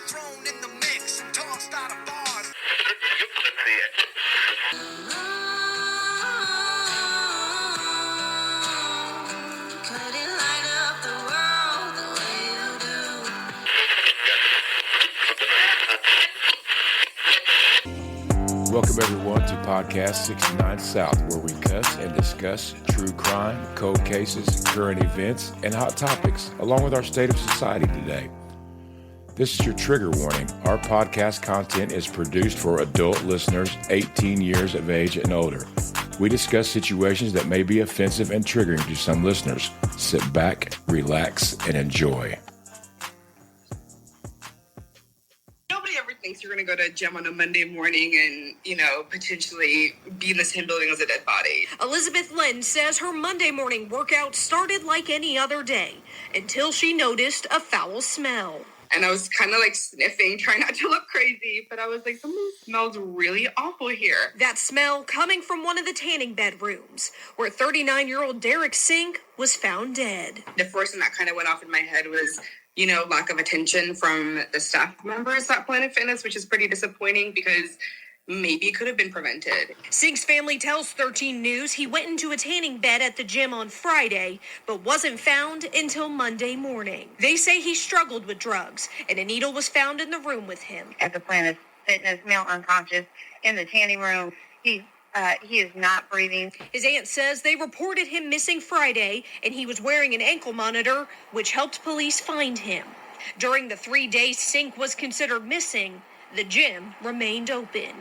thrown in the mix and tossed out of bars. Welcome everyone to Podcast 69 South, where we cuss and discuss true crime, cold cases, current events, and hot topics, along with our state of society today. This is your trigger warning. Our podcast content is produced for adult listeners 18 years of age and older. We discuss situations that may be offensive and triggering to some listeners. Sit back, relax, and enjoy. Thinks you're going to go to a gym on a Monday morning and, potentially be in the same building as a dead body. Elizabeth Lynn says her Monday morning workout started like any other day until she noticed a foul smell. And I was kind of like sniffing, trying not to look crazy, but I was like, something smells really awful here. That smell coming from one of the tanning bedrooms, where 39-year-old Derek Sink was found dead. The first thing that kind of went off in my head was, lack of attention from the staff members at Planet Fitness, which is pretty disappointing because maybe it could have been prevented. Sink's family tells 13 News he went into a tanning bed at the gym on Friday, but wasn't found until Monday morning. They say he struggled with drugs, and a needle was found in the room with him. At the Planet Fitness, male unconscious in the tanning room. He is not breathing. His aunt says they reported him missing Friday, and he was wearing an ankle monitor, which helped police find him. During the 3 days Sink was considered missing, the gym remained open.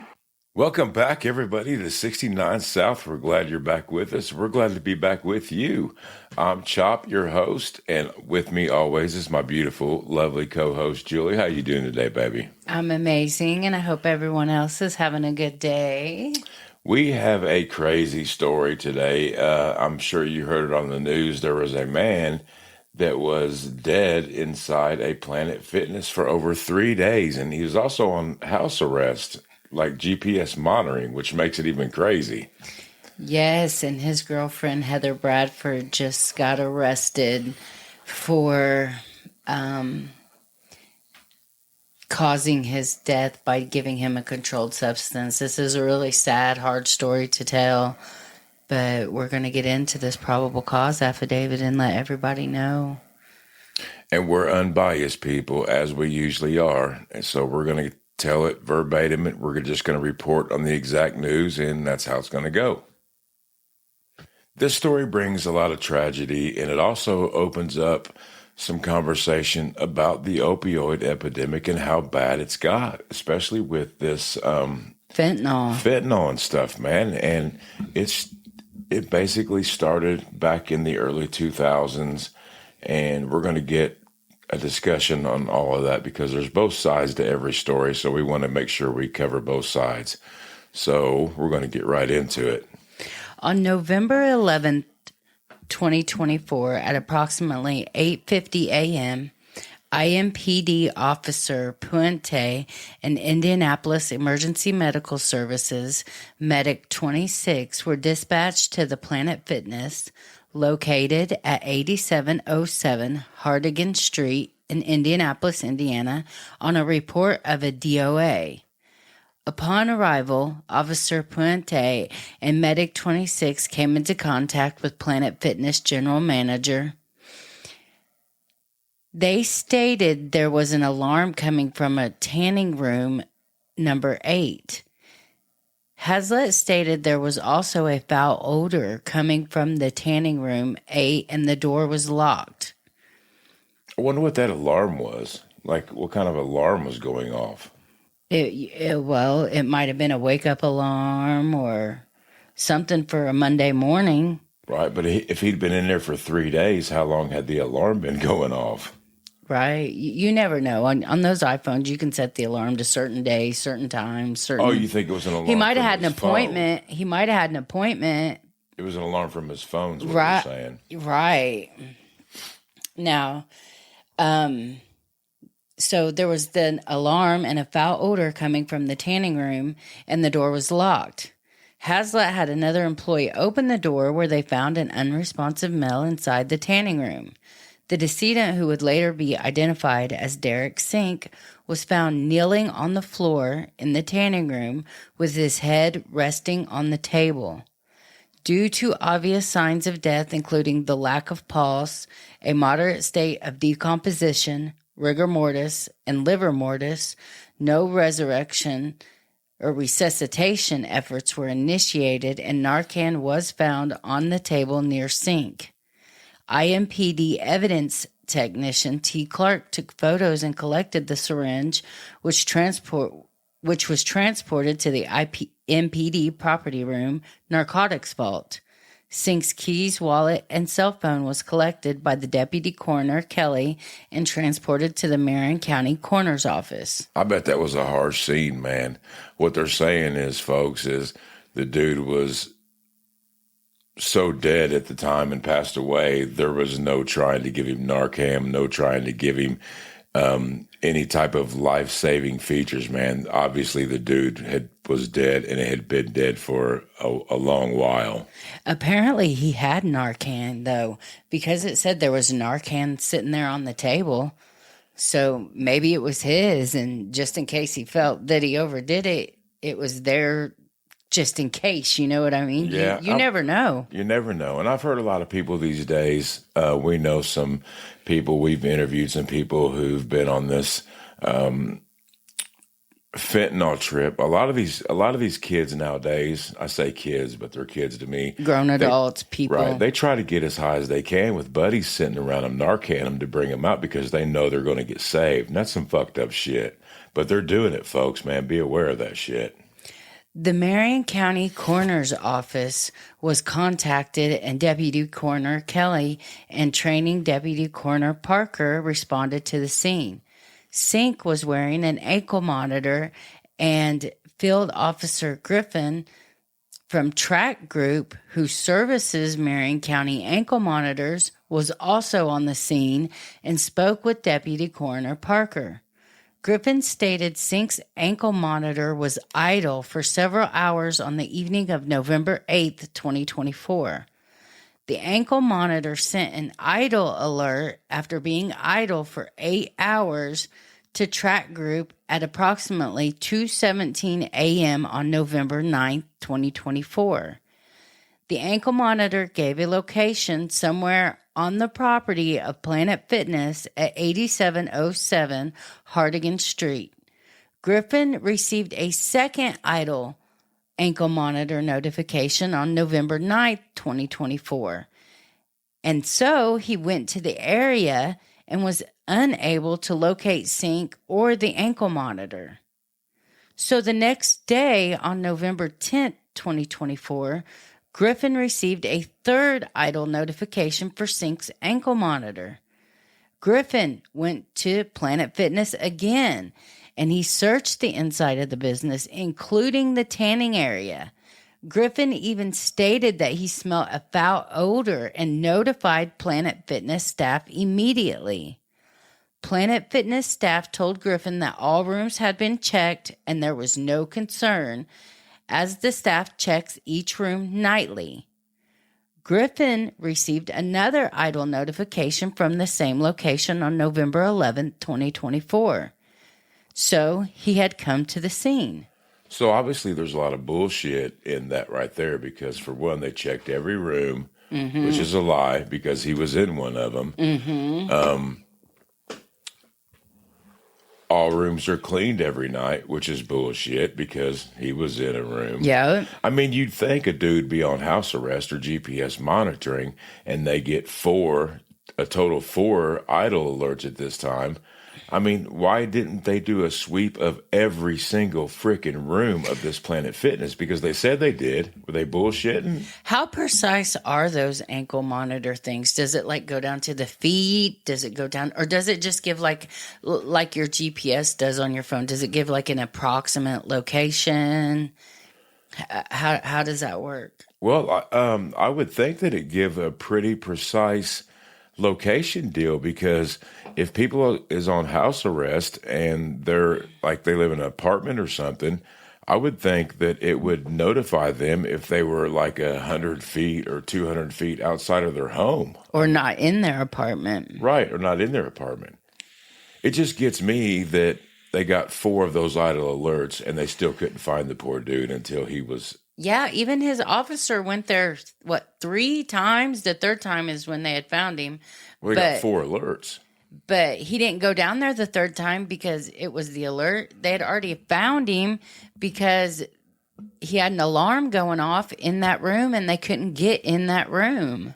Welcome back, everybody, to 69 South. We're glad you're back with us. We're glad to be back with you. I'm Chop, your host, and with me always is my beautiful, lovely co-host, Julie. How you doing today, baby? I'm amazing, and I hope everyone else is having a good day. We have a crazy story today. I'm sure you heard it on the news. There was a man that was dead inside a Planet Fitness for over 3 days, and he was also on house arrest, like GPS monitoring, which makes it even crazy. Yes, and his girlfriend, Heather Bradford, just got arrested for causing his death by giving him a controlled substance. This is a really sad, hard story to tell, but we're going to get into this probable cause affidavit and let everybody know. And we're unbiased people, as we usually are. And so we're going to tell it verbatim, and we're just going to report on the exact news, and that's how it's going to go. This story brings a lot of tragedy, and it also opens up some conversation about the opioid epidemic and how bad it's got, especially with this fentanyl and stuff, man. And it basically started back in the early 2000s, and we're going to get a discussion on all of that because there's both sides to every story, so we want to make sure we cover both sides. So we're going to get right into it. On November 11th, 2024, at approximately 8:50 a.m., IMPD officer Puente and Indianapolis Emergency Medical Services Medic 26 were dispatched to the Planet Fitness located at 8707 Hardigan Street in Indianapolis, Indiana, on a report of a DOA. Upon arrival, Officer Puente and Medic 26 came into contact with Planet Fitness General Manager. They stated there was an alarm coming from a tanning room number 8. Hazlitt stated there was also a foul odor coming from the tanning room 8 and the door was locked. I wonder what that alarm was. Like, what kind of alarm was going off? It might have been a wake-up alarm or something for a Monday morning. Right, but if he'd been in there for 3 days, how long had the alarm been going off? Right. You never know. On those iPhones, you can set the alarm to certain days, certain times. Oh, you think it was an alarm? He might have had an appointment. Phone. He might have had an appointment. It was an alarm from his phone, is what right, you're saying. Right. Now, so there was the alarm and a foul odor coming from the tanning room, and the door was locked. Hazlitt had another employee open the door where they found an unresponsive male inside the tanning room. The decedent, who would later be identified as Derek Sink, was found kneeling on the floor in the tanning room with his head resting on the table. Due to obvious signs of death, including the lack of pulse, a moderate state of decomposition, rigor mortis, and liver mortis, no resurrection or resuscitation efforts were initiated, and Narcan was found on the table near Sink. IMPD evidence technician T. Clark took photos and collected the syringe, which was transported to the IMPD property room narcotics vault. Sink's keys, wallet, and cell phone was collected by the deputy coroner, Kelly, and transported to the Marion County Coroner's Office. I bet that was a harsh scene, man. What they're saying is, folks, is the dude was so dead at the time and passed away, there was no trying to give him Narcan, no trying to give him any type of life-saving features, man. Obviously, the dude was dead, and it had been dead for a long while. Apparently, he had Narcan, though, because it said there was Narcan sitting there on the table. So maybe it was his, and just in case he felt that he overdid it, it was there just in case, you know what I mean? Yeah, you never know. You never know. And I've heard a lot of people these days. We know some people, we've interviewed some people who've been on this fentanyl trip. A lot of these kids nowadays, I say kids, but they're kids to me. Grown adults, people. Right. They try to get as high as they can with buddies sitting around them, Narcan them to bring them out because they know they're going to get saved. And that's some fucked up shit. But they're doing it, folks, man. Be aware of that shit. The Marion County Coroner's Office was contacted, and Deputy Coroner Kelly and Training Deputy Coroner Parker responded to the scene. Sink was wearing an ankle monitor, and Field Officer Griffin from Track Group, who services Marion County ankle monitors, was also on the scene and spoke with Deputy Coroner Parker. Griffin stated Sink's ankle monitor was idle for several hours on the evening of November 8th, 2024. The ankle monitor sent an idle alert after being idle for 8 hours to Track Group at approximately 2:17 a.m. on November 9th, 2024. The ankle monitor gave a location somewhere on the property of Planet Fitness at 8707 Hardigan Street. Griffin received a second idle ankle monitor notification on November 9th, 2024. And so he went to the area and was unable to locate Sink or the ankle monitor. So the next day, on November 10th, 2024, Griffin received a third idle notification for Sink's ankle monitor. Griffin went to Planet Fitness again, and he searched the inside of the business, including the tanning area. Griffin even stated that he smelled a foul odor and notified Planet Fitness staff immediately. Planet Fitness staff told Griffin that all rooms had been checked and there was no concern, as the staff checks each room nightly. Griffin received another idle notification from the same location on November 11th, 2024. So he had come to the scene. So obviously there's a lot of bullshit in that right there because, for one, they checked every room, which is a lie because he was in one of them. All rooms are cleaned every night, which is bullshit because he was in a room. Yeah. I mean, you'd think a dude be on house arrest or GPS monitoring and they get a total 4 idle alerts at this time. I mean, why didn't they do a sweep of every single freaking room of this Planet Fitness? Because they said they did. Were they bullshitting? How precise are those ankle monitor things? Does it like go down to the feet? Does it go down, or does it just give like your GPS does on your phone? Does it give like an approximate location? How does that work? Well, I would think that it give a pretty precise location deal, because if people is on house arrest and they're like they live in an apartment or something, I would think that it would notify them if they were like 100 feet or 200 feet outside of their home. Or not in their apartment. Right, or not in their apartment. It just gets me that they got 4 of those idle alerts and they still couldn't find the poor dude until he was. Yeah, even his officer went there, 3 times? The third time is when they had found him. Well, he got 4 alerts. But he didn't go down there the third time because it was the alert. They had already found him because he had an alarm going off in that room and they couldn't get in that room.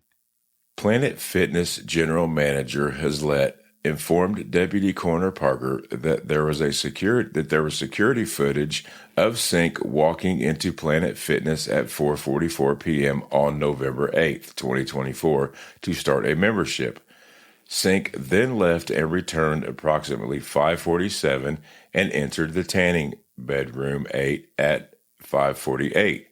Planet Fitness general manager Hazlett informed Deputy Coroner Parker that there was security footage of Sink walking into Planet Fitness at 4:44 p.m. on November 8th, 2024, to start a membership. Sink then left and returned approximately 5:47 and entered the tanning bedroom 8 at 5:48.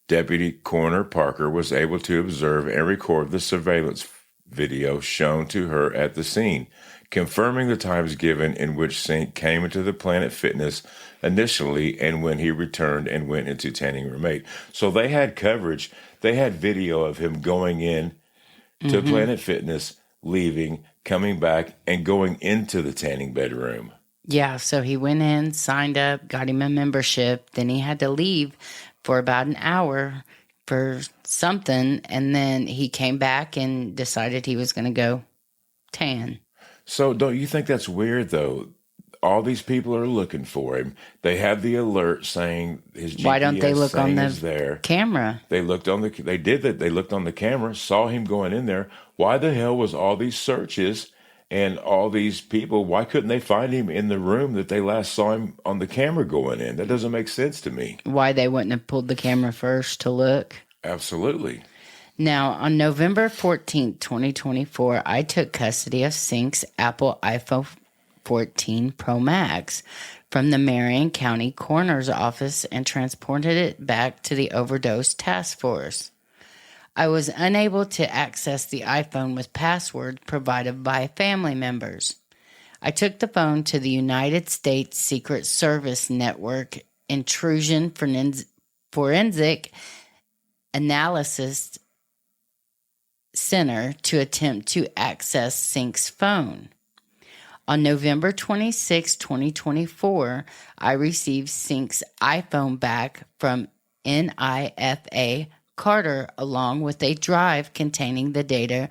Deputy Coroner Parker was able to observe and record the surveillance video shown to her at the scene, confirming the times given in which Sink came into the Planet Fitness initially and when he returned and went into tanning room 8. So they had coverage. They had video of him going in to Planet Fitness, leaving, coming back, and going into the tanning bedroom. Yeah, so he went in, signed up, got him a membership. Then he had to leave for about an hour for something, and then he came back and decided he was going to go tan. So don't you think that's weird, though? All these people are looking for him. They have the alert saying his GPS. Why don't they look on the camera? They looked on They did that. They looked on the camera, saw him going in there. Why the hell was all these searches and all these people? Why couldn't they find him in the room that they last saw him on the camera going in? That doesn't make sense to me. Why they wouldn't have pulled the camera first to look? Absolutely. Now, on November 14th, 2024, I took custody of Sink's Apple iPhone 14 Pro Max from the Marion County Coroner's Office and transported it back to the Overdose Task Force. I was unable to access the iPhone with password provided by family members. I took the phone to the United States Secret Service Network Intrusion Forensic Analysis Center to attempt to access Sink's phone. On November 26, 2024, I received Sink's iPhone back from NIFA Carter along with a drive containing the data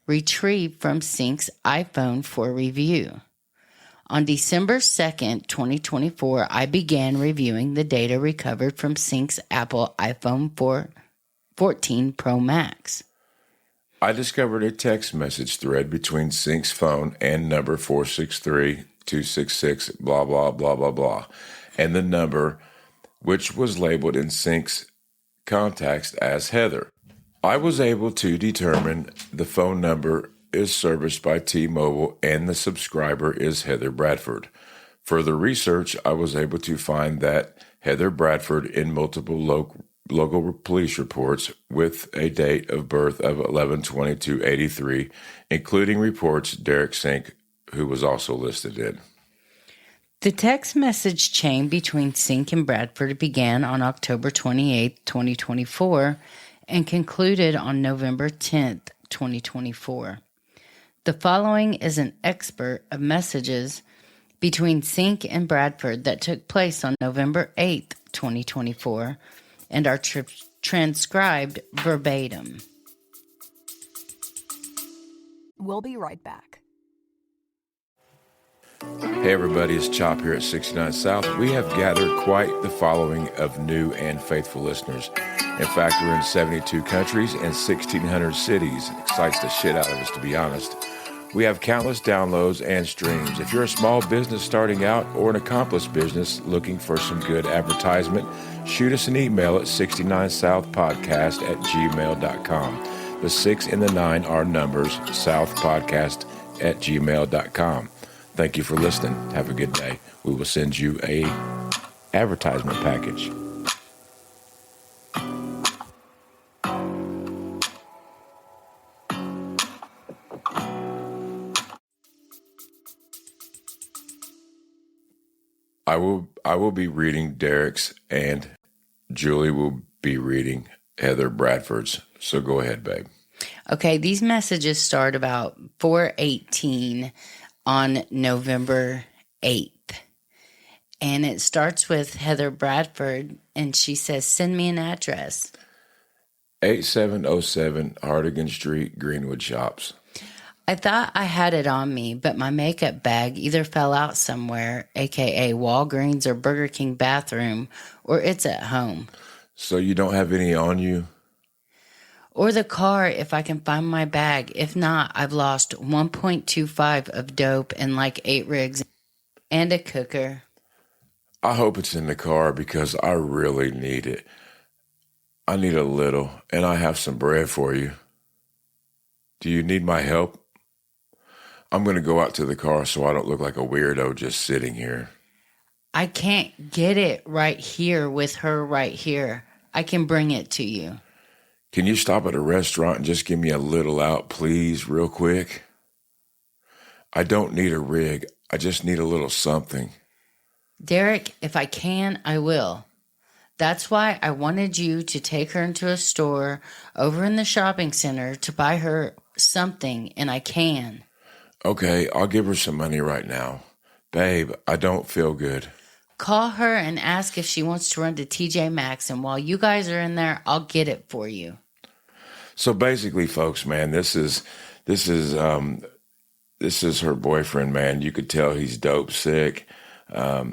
retrieved from Sink's iPhone for review. On December 2nd, 2024, I began reviewing the data recovered from Sink's Apple iPhone 14 Pro Max. I discovered a text message thread between Sink's phone and number 463-266 blah, blah, blah, blah, blah, and the number which was labeled in Sink's contacts as Heather. I was able to determine the phone number is serviced by T-Mobile and the subscriber is Heather Bradford. Further research, I was able to find that Heather Bradford in multiple local police reports with a date of birth of 11/22/83, including reports Derek Sink, who was also listed in. The text message chain between Sink and Bradford began on October 28, 2024, and concluded on November 10th, 2024. The following is an excerpt of messages between Sink and Bradford that took place on November 8th, 2024, and are transcribed verbatim. We'll be right back. Hey everybody, it's Chop here at 69 South. We have gathered quite the following of new and faithful listeners. In fact, we're in 72 countries and 1,600 cities. Excites the shit out of us, to be honest. We have countless downloads and streams. If you're a small business starting out or an accomplished business looking for some good advertisement, shoot us an email at 69southpodcast@gmail.com. The 6 and the 9 are numbers, southpodcast@gmail.com. Thank you for listening. Have a good day. We will send you a advertisement package. I will be reading Derek's, and Julie will be reading Heather Bradford's. So go ahead, babe. Okay, these messages start about 4:18 on November 8th. And it starts with Heather Bradford, and she says, send me an address. 8707 Hardigan Street, Greenwood Shops. I thought I had it on me, but my makeup bag either fell out somewhere, aka Walgreens or Burger King bathroom, or it's at home. So you don't have any on you? Or the car if I can find my bag. If not, I've lost 1.25 of dope and like 8 rigs and a cooker. I hope it's in the car because I really need it. I need a little, and I have some bread for you. Do you need my help? I'm going to go out to the car so I don't look like a weirdo just sitting here. I can't get it right here with her right here. I can bring it to you. Can you stop at a restaurant and just give me a little out, please, real quick? I don't need a rig. I just need a little something. Derek, if I can, I will. That's why I wanted you to take her into a store over in the shopping center to buy her something, and I can. Okay, I'll give her some money right now. Babe, I don't feel good. Call her and ask if she wants to run to TJ Maxx, and while you guys are in there, I'll get it for you. So basically, folks, man, this is her boyfriend, man. You could tell he's dope sick.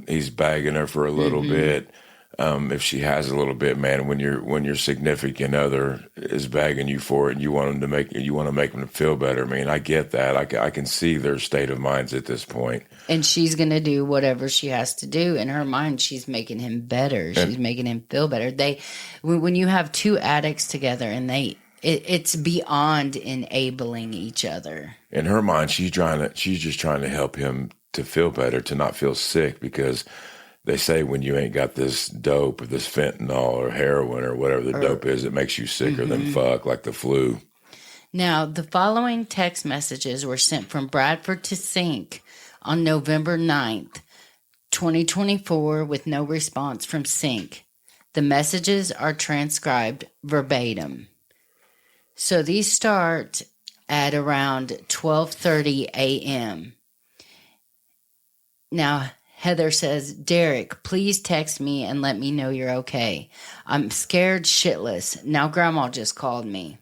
He's bagging her for a little bit. If she has a little bit, man, when your significant other is bagging you for it, and you want to make them feel better. I mean, I get that. I can see their state of minds at this point. And she's gonna do whatever she has to do. In her mind, she's making him better. She's making him feel better. When you have two addicts together, and it's beyond enabling each other. In her mind, she's just trying to help him to feel better, to not feel sick, because they say when you ain't got this dope or this fentanyl or heroin or whatever the dope is, it makes you sicker than fuck, like the flu. Now, the following text messages were sent from Bradford to Sink on November 9th, 2024, with no response from Sink. The messages are transcribed verbatim. So these start at around 12:30 a.m. Now, Heather says, Derek, please text me and let me know you're okay. I'm scared shitless. Now Grandma just called me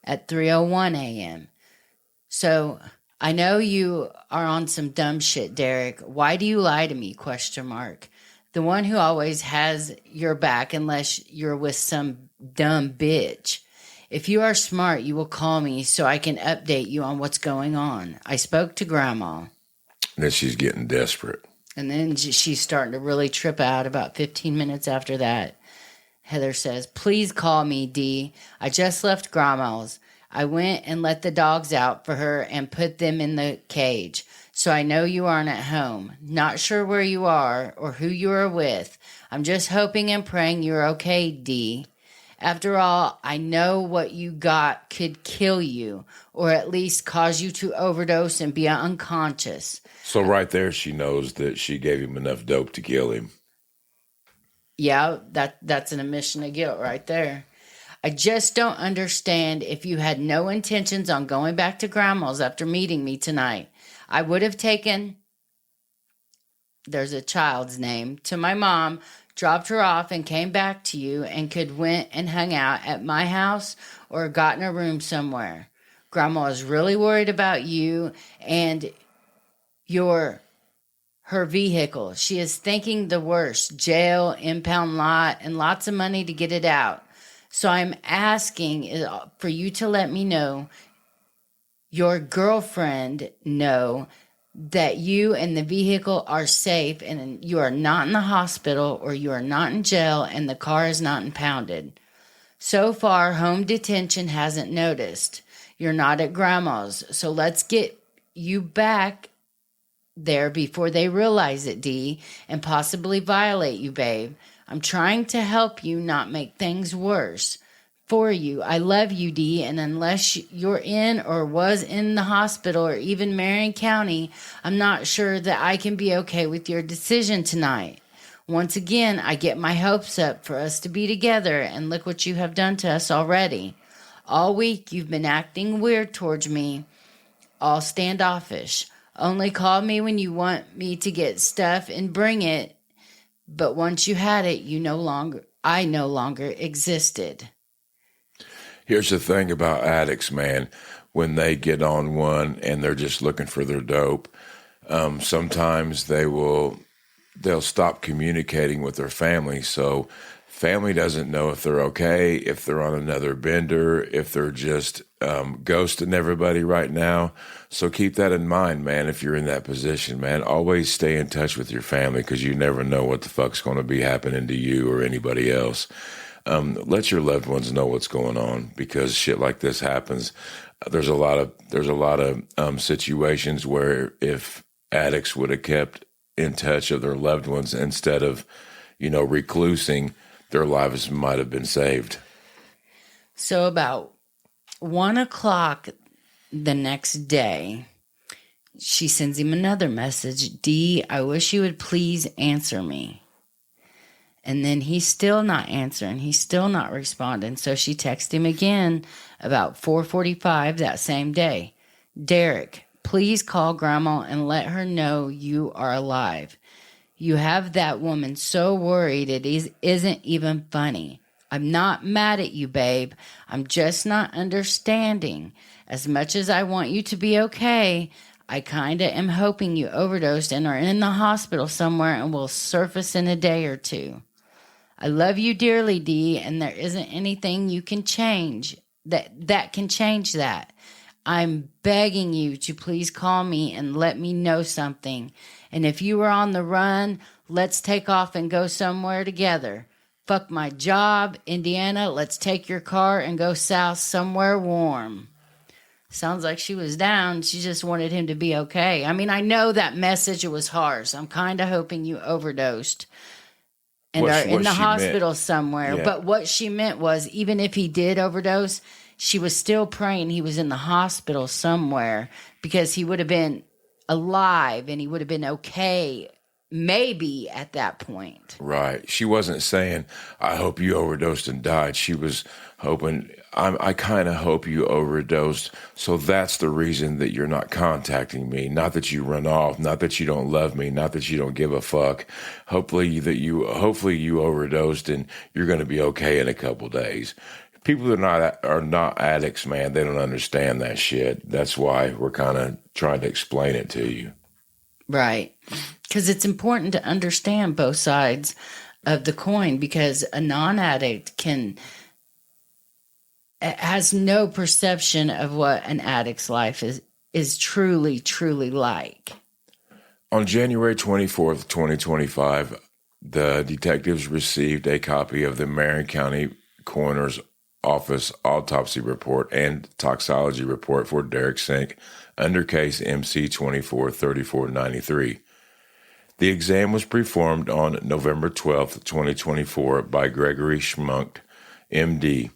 at 3:01 a.m. So I know you are on some dumb shit, Derek. Why do you lie to me? ? The one who always has your back unless you're with some dumb bitch. If you are smart, you will call me so I can update you on what's going on. I spoke to Grandma. And then she's getting desperate. And then she's starting to really trip out about 15 minutes after that. Heather says, please call me, D. I just left Grandma's. I went and let the dogs out for her and put them in the cage. So I know you aren't at home. Not sure where you are or who you are with. I'm just hoping and praying you're okay, D. After all, I know what you got could kill you, or at least cause you to overdose and be unconscious. So right there, she knows that she gave him enough dope to kill him. Yeah, that's an admission of guilt right there. I just don't understand if you had no intentions on going back to Grandma's after meeting me tonight. I would have taken, there's a child's name, to my mom, dropped her off and came back to you and could went and hung out at my house or gotten a room somewhere. Grandma is really worried about you and her vehicle. She is thinking the worst, jail, impound lot, and lots of money to get it out. So I'm asking for you to let me know, your girlfriend know, that you and the vehicle are safe and you are not in the hospital or you are not in jail and the car is not impounded. So far, home detention hasn't noticed. You're not at Grandma's, so let's get you back there before they realize it, D, and possibly violate you, babe. I'm trying to help you not make things worse. for you. I love you, D, and unless you're in or was in the hospital or even Marion County, I'm not sure that I can be okay with your decision tonight. Once again, I get my hopes up for us to be together, and look what you have done to us already. All week you've been acting weird towards me, all standoffish. Only call me when you want me to get stuff and bring it, but once you had it, I no longer existed. Here's the thing about addicts, man. When they get on one and they're just looking for their dope, sometimes they'll stop communicating with their family. So family doesn't know if they're okay, if they're on another bender, if they're just ghosting everybody right now. So keep that in mind, man. If you're in that position, man, always stay in touch with your family, because you never know what the fuck's going to be happening to you or anybody else. Let your loved ones know what's going on, because shit like this happens. There's a lot of situations where if addicts would have kept in touch of their loved ones instead of, reclusing, their lives might have been saved. So about 1:00 the next day, she sends him another message. D, I wish you would please answer me. And then he's still not answering. He's still not responding. So she texts him again about 4:45 that same day. Derek, please call Grandma and let her know you are alive. You have that woman so worried it isn't even funny. I'm not mad at you, babe. I'm just not understanding. As much as I want you to be okay, I kinda am hoping you overdosed and are in the hospital somewhere and will surface in a day or two. I love you dearly, D, and there isn't anything you can change that can change that. I'm begging you to please call me and let me know something. And if you are on the run, let's take off and go somewhere together. Fuck my job, Indiana. Let's take your car and go south somewhere warm. Sounds like she was down. She just wanted him to be okay. I mean, I know that message, it was harsh. I'm kind of hoping you overdosed and are in the hospital somewhere. Yeah. But what she meant was, even if he did overdose, she was still praying he was in the hospital somewhere, because he would have been alive and he would have been okay, maybe at that point. Right. She wasn't saying, I hope you overdosed and died. She was hoping, I kind of hope you overdosed, so that's the reason that you're not contacting me. Not that you run off, not that you don't love me, not that you don't give a fuck. Hopefully you overdosed and you're going to be okay in a couple days. People that are not addicts, man, they don't understand that shit. That's why we're kind of trying to explain it to you. Right. Because it's important to understand both sides of the coin, because a non-addict has no perception of what an addict's life is truly, truly like. On January 24th, 2025, the detectives received a copy of the Marion County Coroner's Office autopsy report and toxicology report for Derek Sink under case MC 243493. The exam was performed on November 12th, 2024 by Gregory Schmunk, MD.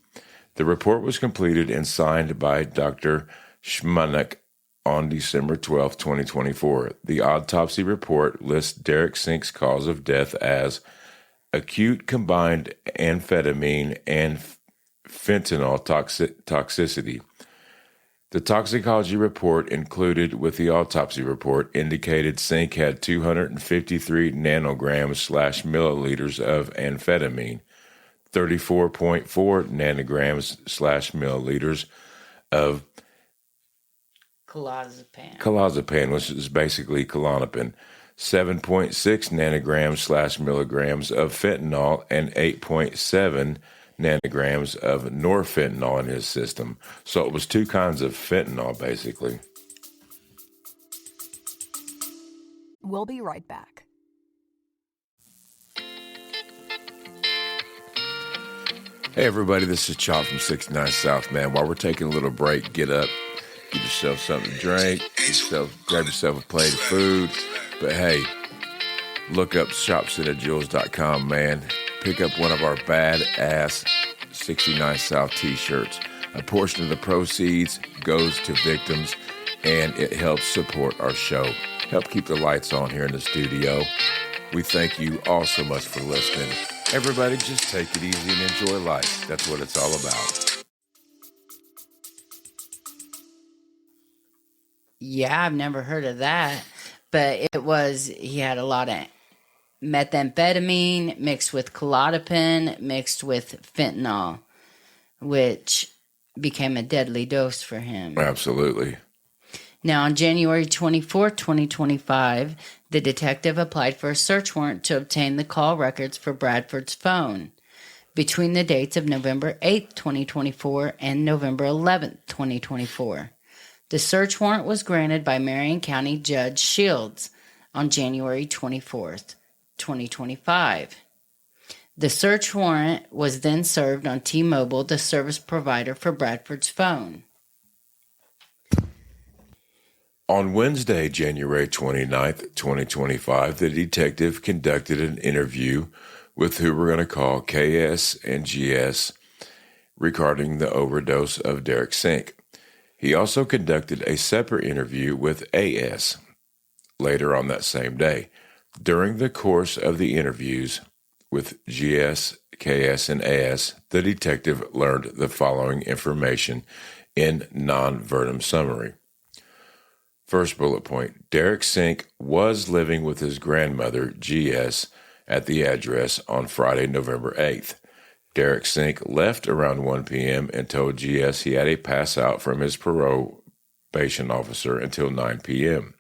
The report was completed and signed by Dr. Schmunk on December 12th, 2024. The autopsy report lists Derek Sink's cause of death as acute combined amphetamine and fentanyl toxicity. The toxicology report included with the autopsy report indicated Sink had 253 nanograms/milliliters of amphetamine, 34.4 nanograms/milliliters of clonazepam, which is basically Klonopin, 7.6 nanograms/milligrams of fentanyl, and 8.7 nanograms of norfentanyl in his system. So it was two kinds of fentanyl, basically. We'll be right back. Hey everybody, this is Chop from 69 South, man. While we're taking a little break, get up, get yourself something to drink, grab yourself a plate of food. But hey, look up shopcityjewels.com, man. Pick up one of our badass 69 South t-shirts. A portion of the proceeds goes to victims, and it helps support our show, help keep the lights on here in the studio. We thank you all so much for listening. Everybody, just take it easy and enjoy life. That's what it's all about. Yeah, I've never heard of that. But he had a lot of methamphetamine mixed with clonazepam mixed with fentanyl, which became a deadly dose for him. Absolutely. Now, on January 24, 2025, the detective applied for a search warrant to obtain the call records for Bradford's phone between the dates of November 8, 2024 and November 11, 2024. The search warrant was granted by Marion County Judge Shields on January 24th, 2025. The search warrant was then served on T-Mobile, the service provider for Bradford's phone. On Wednesday, January 29th, 2025, the detective conducted an interview with who we're going to call KS and GS regarding the overdose of Derek Sink. He also conducted a separate interview with AS later on that same day. During the course of the interviews with GS, KS, and AS, the detective learned the following information in non-verbatim summary. First bullet point, Derek Sink was living with his grandmother, GS, at the address on Friday, November 8th. Derek Sink left around 1 p.m. and told GS he had a pass out from his probation officer until 9 p.m.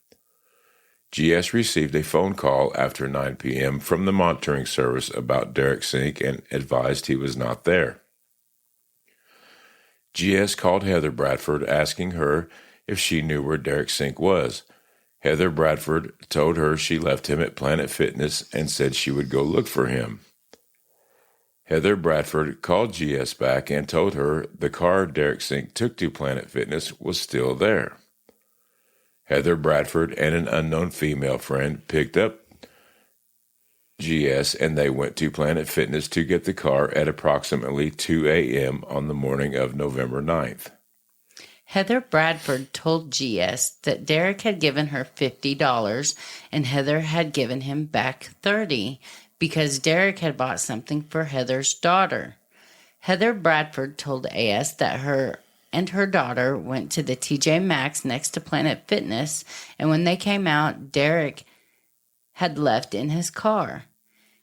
GS received a phone call after 9 p.m. from the monitoring service about Derek Sink and advised he was not there. GS called Heather Bradford asking her if she knew where Derek Sink was. Heather Bradford told her she left him at Planet Fitness and said she would go look for him. Heather Bradford called GS back and told her the car Derek Sink took to Planet Fitness was still there. Heather Bradford and an unknown female friend picked up GS and they went to Planet Fitness to get the car at approximately 2 a.m. on the morning of November 9th. Heather Bradford told GS that Derek had given her $50 and Heather had given him back $30 because Derek had bought something for Heather's daughter. Heather Bradford told AS that her and her daughter went to the TJ Maxx next to Planet Fitness, and when they came out, Derek had left in his car.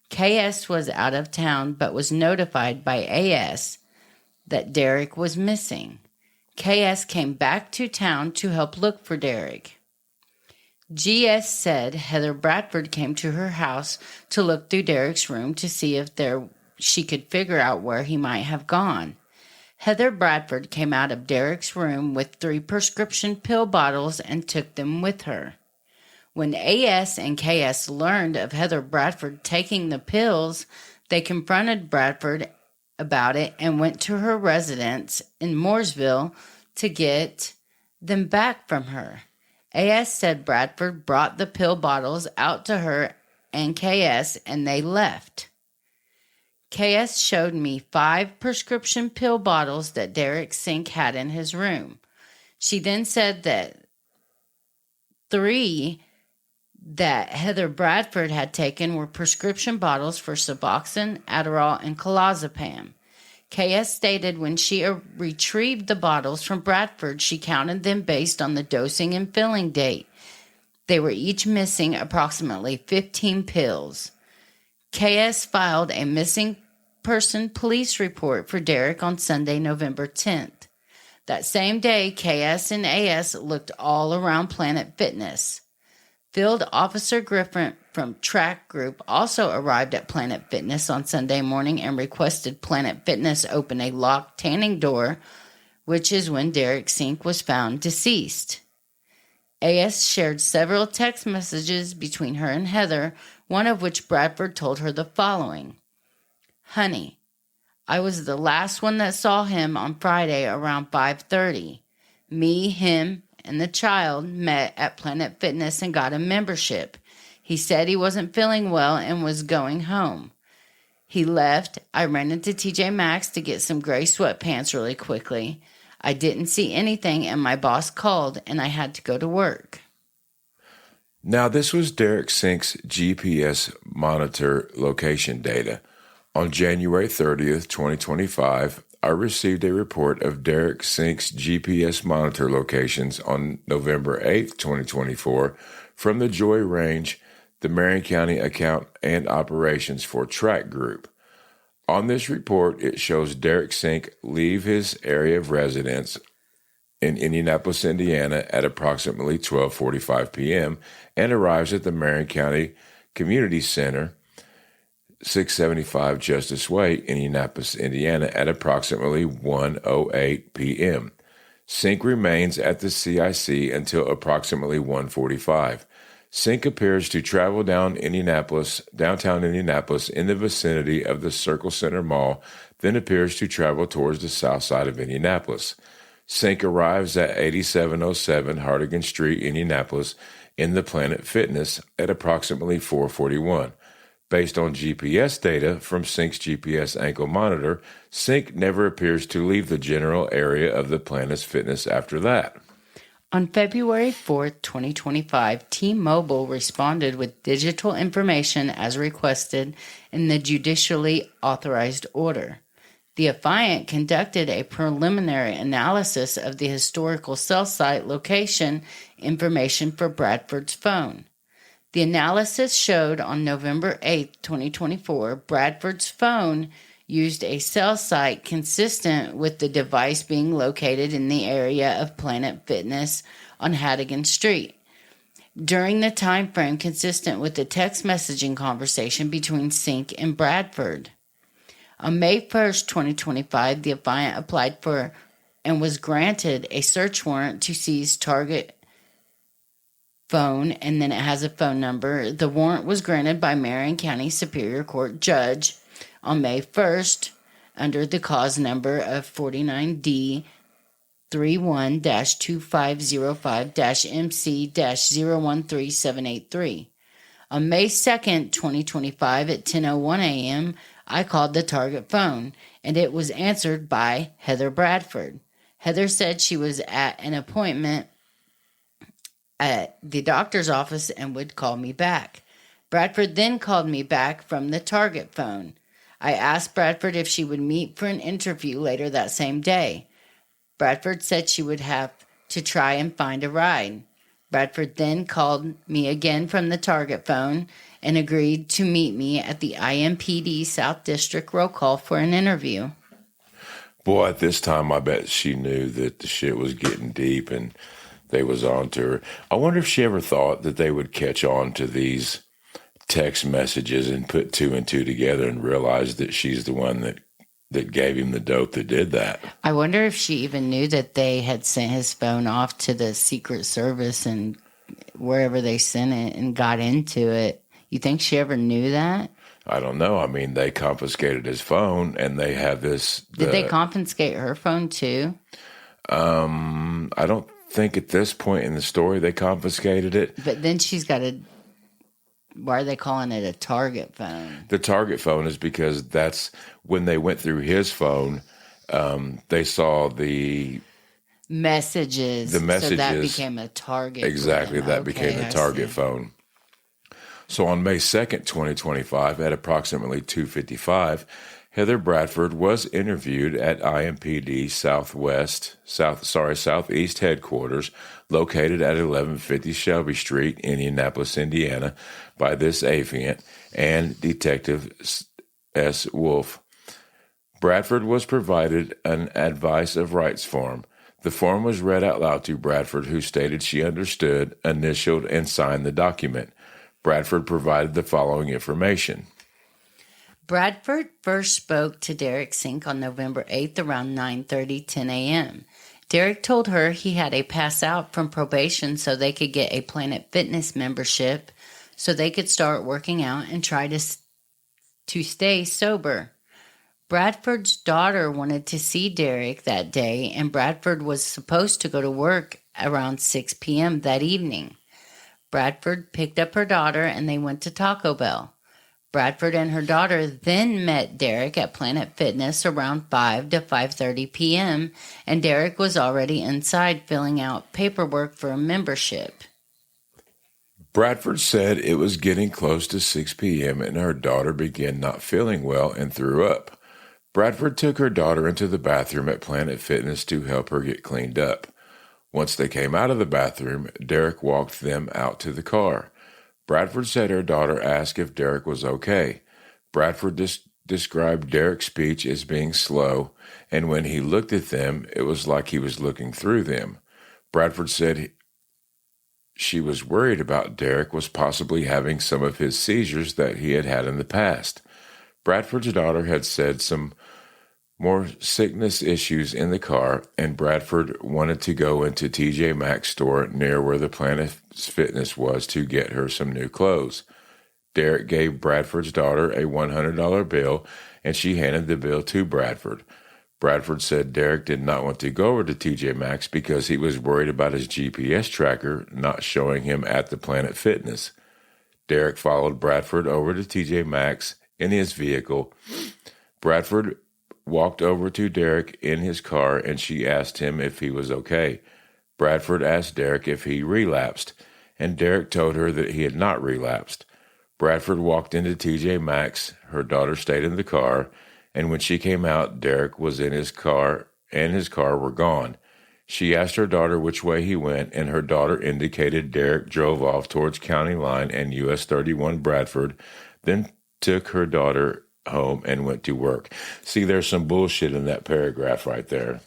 KS was out of town but was notified by AS that Derek was missing. KS came back to town to help look for Derek. GS said Heather Bradford came to her house to look through Derek's room to see if she could figure out where he might have gone. Heather Bradford came out of Derek's room with 3 prescription pill bottles and took them with her. When AS and KS learned of Heather Bradford taking the pills, they confronted Bradford about it and went to her residence in Mooresville to get them back from her. AS said Bradford brought the pill bottles out to her and KS and they left. KS showed me 5 prescription pill bottles that Derek Sink had in his room. She then said that 3 that Heather Bradford had taken were prescription bottles for Suboxone, Adderall, and clonazepam. KS stated when she retrieved the bottles from Bradford, she counted them based on the dosing and filling date. They were each missing approximately 15 pills. KS filed a missing person police report for Derek on Sunday, November 10th. That same day, KS and AS looked all around Planet Fitness. Field Officer Griffin from Track Group also arrived at Planet Fitness on Sunday morning and requested Planet Fitness open a locked tanning door, which is when Derek Sink was found deceased. AS shared several text messages between her and Heather, one of which Bradford told her the following. Honey, I was the last one that saw him on Friday around 5:30. Me, him, and the child met at Planet Fitness and got a membership. He said he wasn't feeling well and was going home. He left. I ran into TJ Maxx to get some gray sweatpants really quickly. I didn't see anything, and my boss called, and I had to go to work. Now, this was Derek Sink's GPS monitor location data. On January 30th, 2025, I received a report of Derek Sink's GPS monitor locations on November 8th, 2024, from the Joy Range, the Marion County Account and Operations for Track Group. On this report, it shows Derek Sink leave his area of residence in Indianapolis, Indiana at approximately 12:45 p.m. and arrives at the Marion County Community Center, 675 Justice Way, Indianapolis, Indiana at approximately 1:08 p.m. Sink remains at the CIC until approximately 1:45. Sink appears to travel downtown Indianapolis in the vicinity of the Circle Center Mall, then appears to travel towards the south side of Indianapolis. Sink arrives at 8707 Hartigan Street, Indianapolis, in the Planet Fitness at approximately 4:41. Based on GPS data from Sink's GPS ankle monitor, Sink never appears to leave the general area of the Planet Fitness after that. On February 4th, 2025, T-Mobile responded with digital information as requested in the judicially authorized order. The affiant conducted a preliminary analysis of the historical cell site location information for Bradford's phone. The analysis showed on November 8, 2024, Bradford's phone used a cell site consistent with the device being located in the area of Planet Fitness on Hartigan Street during the time frame consistent with the text messaging conversation between Sink and Bradford. On May 1st, 2025, the affiant applied for and was granted a search warrant to seize target phone, and then it has a phone number. The warrant was granted by Marion County Superior Court Judge on May 1st under the cause number of 49D 31-2505-MC-013783. On May 2nd, 2025 at 10:01 a.m., I called the target phone, and it was answered by Heather Bradford. Heather said she was at an appointment at the doctor's office and would call me back. Bradford then called me back from the target phone. I asked Bradford if she would meet for an interview later that same day. Bradford said she would have to try and find a ride. Bradford then called me again from the target phone and agreed to meet me at the IMPD South District roll call for an interview. Boy, at this time, I bet she knew that the shit was getting deep and they was on to her. I wonder if she ever thought that they would catch on to these text messages and put two and two together and realize that she's the one that gave him the dope that did that. I wonder if she even knew that they had sent his phone off to the Secret Service and wherever they sent it and got into it. You think she ever knew that? I don't know. I mean, they confiscated his phone and they have this. Did they confiscate her phone too? I don't think at this point in the story they confiscated it. But then she's got a... Why are they calling it a target phone? The target phone is because that's when they went through his phone, they saw the messages. So that became a target. Exactly, that became the target phone. So on May 2nd, 2025, at approximately 2:55, Heather Bradford was interviewed at IMPD Southeast headquarters, located at 1150 Shelby Street, Indianapolis, Indiana, by this affiant and Detective S. Wolf. Bradford was provided an advice of rights form. The form was read out loud to Bradford, who stated she understood, initialed, and signed the document. Bradford provided the following information. Bradford first spoke to Derek Sink on November 8th around 9:10 a.m. Derek told her he had a pass out from probation so they could get a Planet Fitness membership so they could start working out and try to stay sober. Bradford's daughter wanted to see Derek that day, and Bradford was supposed to go to work around 6 p.m. that evening. Bradford picked up her daughter and they went to Taco Bell. Bradford and her daughter then met Derek at Planet Fitness around 5 to 5:30 p.m., and Derek was already inside filling out paperwork for a membership. Bradford said it was getting close to 6 p.m. and her daughter began not feeling well and threw up. Bradford took her daughter into the bathroom at Planet Fitness to help her get cleaned up. Once they came out of the bathroom, Derek walked them out to the car. Bradford said her daughter asked if Derek was okay. Bradford described Derek's speech as being slow, and when he looked at them, it was like he was looking through them. Bradford said she was worried about Derek was possibly having some of his seizures that he had had in the past. Bradford's daughter had said some more sickness issues in the car, and Bradford wanted to go into TJ Maxx store near where the Planet Fitness was to get her some new clothes. Derek gave Bradford's daughter a $100 bill, and she handed the bill to Bradford. Bradford said Derek did not want to go over to TJ Maxx because he was worried about his GPS tracker not showing him at the Planet Fitness. Derek followed Bradford over to TJ Maxx in his vehicle. Bradford walked over to Derek in his car, and she asked him if he was okay. Bradford asked Derek if he relapsed, and Derek told her that he had not relapsed. Bradford walked into TJ Maxx. Her daughter stayed in the car, and when she came out, Derek was in his car, and his car were gone. She asked her daughter which way he went, and her daughter indicated Derek drove off towards County Line and US 31 Bradford, then took her daughter home and went to work. See, there's some bullshit in that paragraph right there.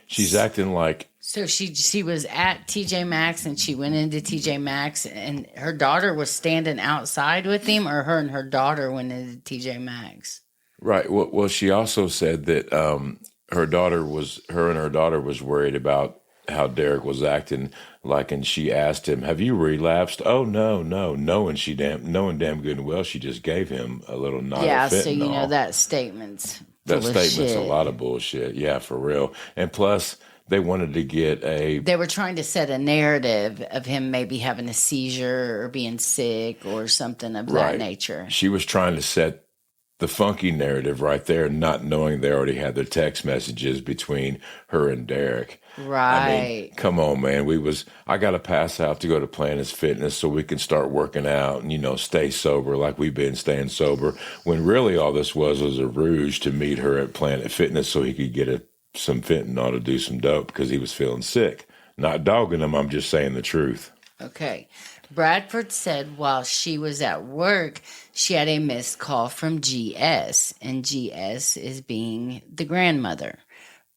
She's acting like... So she was at TJ Maxx, and she went into TJ Maxx, and her daughter was standing outside with him, or her and her daughter went into TJ Maxx? Right. Well, she also said that her and her daughter was worried about how Derek was acting, like, and she asked him, "Have you relapsed?" "Oh, no," knowing damn good and well she just gave him a little nod of fentanyl. So you know that statement's that full of statement's shit. A lot of bullshit. Yeah, for real. And plus, they wanted to get They were trying to set a narrative of him maybe having a seizure or being sick or something of that nature. She was trying to set the funky narrative right there, not knowing they already had the text messages between her and Derek. Right. I mean, come on, man. I got to pass out to go to Planet Fitness so we can start working out and, stay sober like we've been staying sober. When really all this was a ruse to meet her at Planet Fitness so he could get some fentanyl to do some dope because he was feeling sick. Not dogging him. I'm just saying the truth. Okay. Bradford said while she was at work, she had a missed call from GS, and GS is being the grandmother.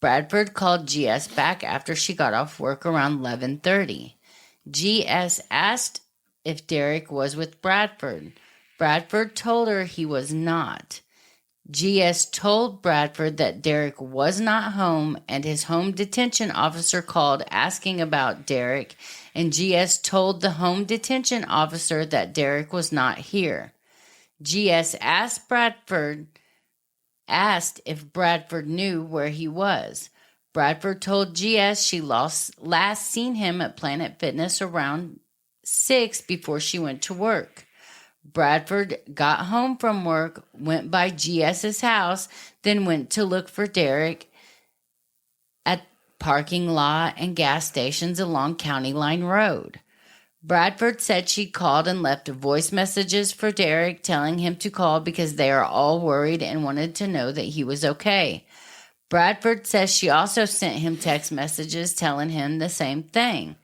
Bradford called GS back after she got off work around 11:30. GS asked if Derek was with Bradford. Bradford told her he was not. GS told Bradford that Derek was not home, and his home detention officer called asking about Derek, and GS told the home detention officer that Derek was not here. GS asked if Bradford knew where he was. Bradford told GS she last seen him at Planet Fitness around 6 before she went to work. Bradford got home from work, went by GS's house, then went to look for Derek at parking lot and gas stations along County Line Road. Bradford said she called and left voice messages for Derek telling him to call because they are all worried and wanted to know that he was okay. Bradford says she also sent him text messages telling him the same thing.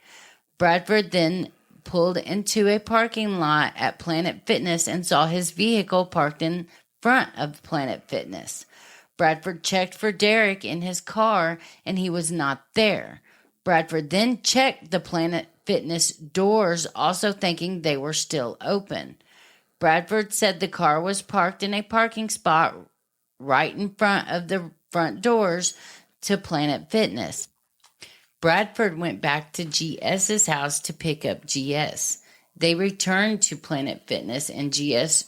Bradford then pulled into a parking lot at Planet Fitness and saw his vehicle parked in front of Planet Fitness. Bradford checked for Derek in his car, and he was not there. Bradford then checked the Planet Fitness doors, also thinking they were still open. Bradford said the car was parked in a parking spot right in front of the front doors to Planet Fitness. Bradford went back to GS's house to pick up GS. They returned to Planet Fitness, and GS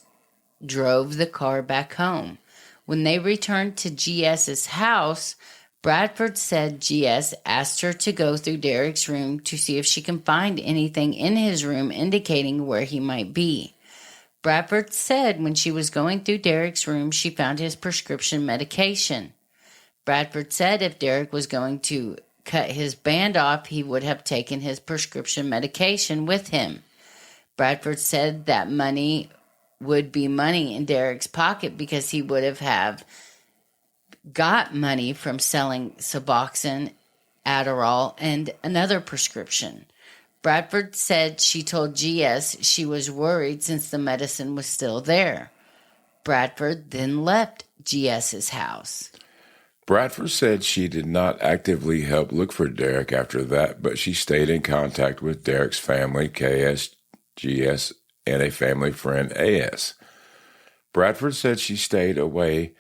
drove the car back home. When they returned to GS's house, Bradford said GS asked her to go through Derek's room to see if she can find anything in his room indicating where he might be. Bradford said when she was going through Derek's room, she found his prescription medication. Bradford said if Derek was going to cut his band off, he would have taken his prescription medication with him. Bradford said that money would be money in Derek's pocket because he would have got money from selling Suboxone, Adderall, and another prescription. Bradford said she told GS she was worried since the medicine was still there. Bradford then left GS's house. Bradford said she did not actively help look for Derek after that, but she stayed in contact with Derek's family, KS, GS, and a family friend, AS. Bradford said she stayed away,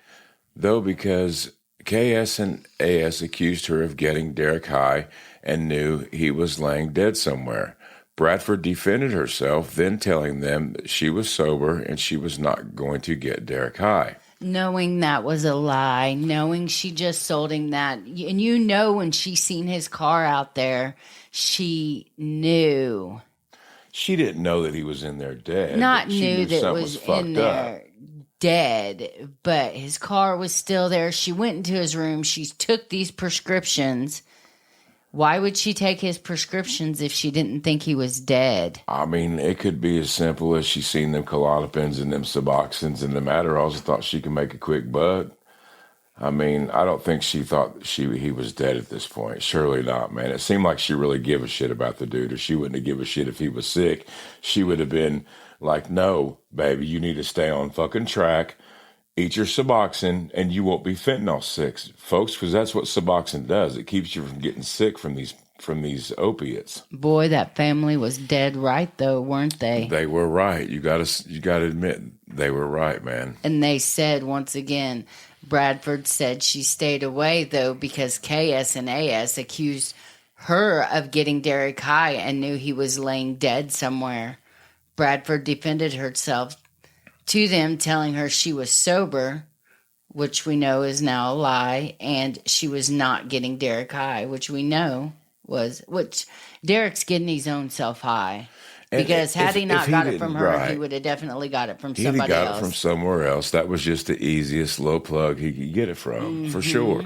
though, because KS and AS accused her of getting Derek high and knew he was laying dead somewhere. Bradford defended herself, then telling them that she was sober and she was not going to get Derek high. Knowing that was a lie, knowing she just sold him that. And you know when she seen his car out there, she knew. She didn't know that he was in there dead. Not she knew that it something was in fucked there up. dead, but his car was still there. She went into his room. She took these prescriptions. Why would she take his prescriptions if she didn't think he was dead? I mean, it could be as simple as she seen them Klonopins and them Suboxones and them Adderalls and thought she could make a quick buck. I mean, I don't think she thought he was dead at this point. Surely not, man. It seemed like she really give a shit about the dude, or she wouldn't have give a shit if he was sick. She would have been like, no, baby, you need to stay on fucking track. Eat your Suboxone, and you won't be fentanyl sick, folks, because that's what Suboxone does. It keeps you from getting sick from these opiates. Boy, that family was dead right, though, weren't they? They were right. You gotta admit, they were right, man. And they said, once again, Bradford said she stayed away, though, because KS and AS accused her of getting Derek high and knew he was laying dead somewhere. Bradford defended herself to them, telling her she was sober, which we know is now a lie, and she was not getting Derek high, which we know which Derek's getting his own self high. Because had he not got it from her, he would have definitely got it from somebody else. He'd have got it from somewhere else. That was just the easiest low plug he could get it from, for sure.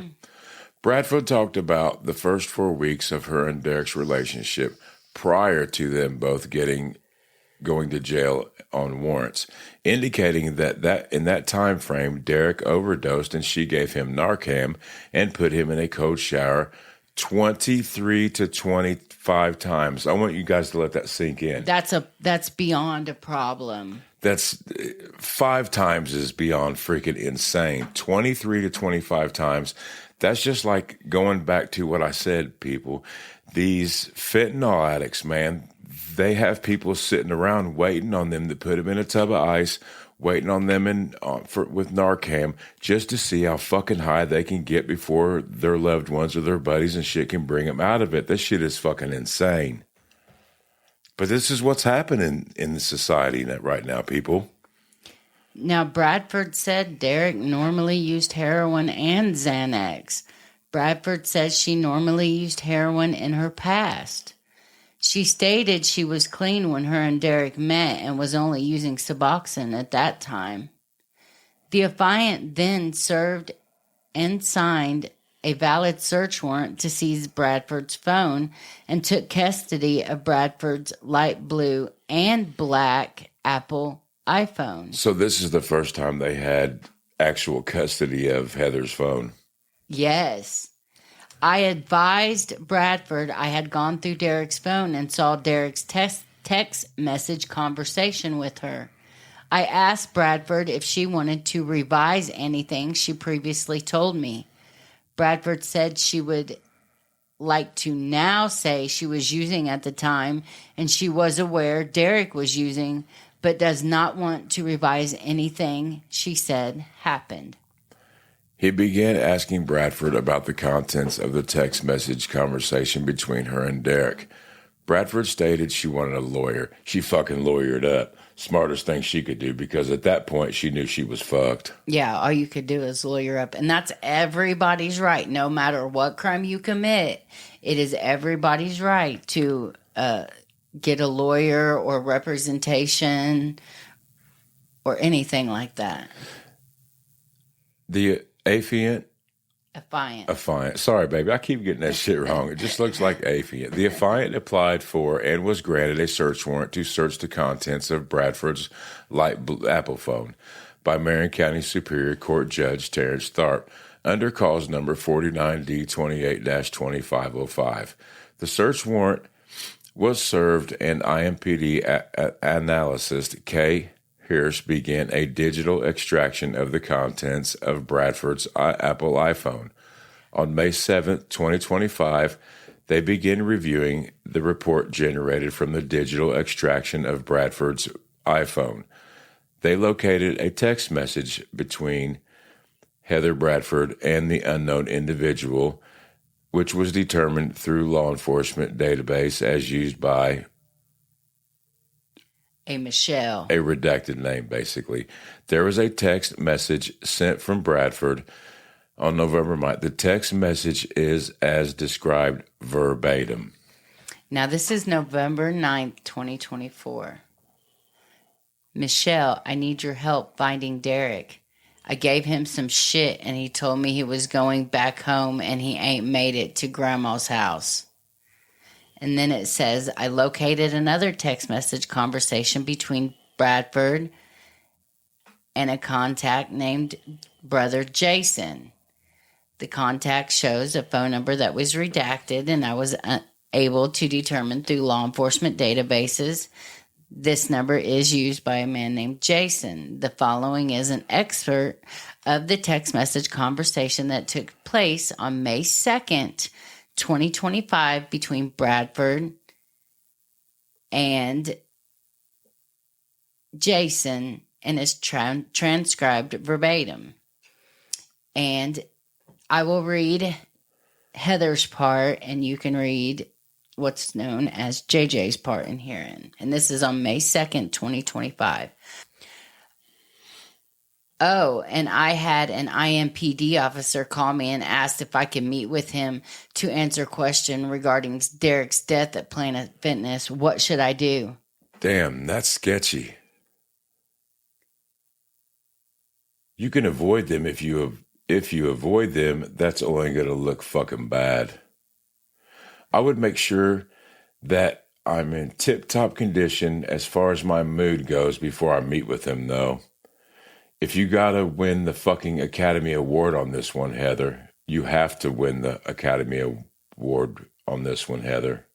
Bradford talked about the first 4 weeks of her and Derek's relationship prior to them both going to jail on warrants, indicating that in that time frame, Derek overdosed and she gave him Narcan and put him in a cold shower 23 to 25 times. I want you guys to let that sink in. That's beyond a problem. That's 5 times is beyond freaking insane. 23 to 25 times. That's just like going back to what I said, people. These fentanyl addicts, man, they have people sitting around waiting on them to put them in a tub of ice, waiting on them with Narcan just to see how fucking high they can get before their loved ones or their buddies and shit can bring them out of it. This shit is fucking insane. But this is what's happening in the society right now, people. Now, Bradford said Derek normally used heroin and Xanax. Bradford says she normally used heroin in her past. She stated she was clean when her and Derek met and was only using Suboxone at that time. The affiant then served and signed a valid search warrant to seize Bradford's phone and took custody of Bradford's light blue and black Apple iPhone. So this is the first time they had actual custody of Heather's phone. Yes. I advised Bradford I had gone through Derek's phone and saw Derek's text message conversation with her. I asked Bradford if she wanted to revise anything she previously told me. Bradford said she would like to now say she was using at the time and she was aware Derek was using, but does not want to revise anything she said happened. He began asking Bradford about the contents of the text message conversation between her and Derek. Bradford stated she wanted a lawyer. She fucking lawyered up. Smartest thing she could do, because at that point she knew she was fucked. Yeah, all you could do is lawyer up. And that's everybody's right. No matter what crime you commit, it is everybody's right to get a lawyer or representation or anything like that. The affiant. Affiant. Sorry, baby. I keep getting that shit wrong. It just looks like affiant. The affiant applied for and was granted a search warrant to search the contents of Bradford's light Apple phone by Marion County Superior Court Judge Terrence Tharp under cause number 49D28-2505. The search warrant was served and IMPD analyst K. Pierce began a digital extraction of the contents of Bradford's Apple iPhone. On May 7, 2025, they began reviewing the report generated from the digital extraction of Bradford's iPhone. They located a text message between Heather Bradford and the unknown individual, which was determined through law enforcement database as used by a Michelle. A redacted name, basically. There was a text message sent from Bradford on November 9th. The text message is as described verbatim. Now, this is November 9th, 2024. Michelle, I need your help finding Derek. I gave him some shit and he told me he was going back home and he ain't made it to Grandma's house. And then it says, I located another text message conversation between Bradford and a contact named Brother Jason. The contact shows a phone number that was redacted, and I was able to determine through law enforcement databases this number is used by a man named Jason. The following is an excerpt of the text message conversation that took place on May 2nd, 2025 between Bradford and Jason, and is transcribed verbatim. And I will read Heather's part, and you can read what's known as JJ's part in herein. And this is on May 2nd, 2025. Oh, and I had an IMPD officer call me and asked if I could meet with him to answer a question regarding Derek's death at Planet Fitness. What should I do? Damn, that's sketchy. You can avoid them if you avoid them, that's only going to look fucking bad. I would make sure that I'm in tip-top condition as far as my mood goes before I meet with him, though. If you gotta win the fucking Academy Award on this one, Heather, you have to win the Academy Award on this one, Heather.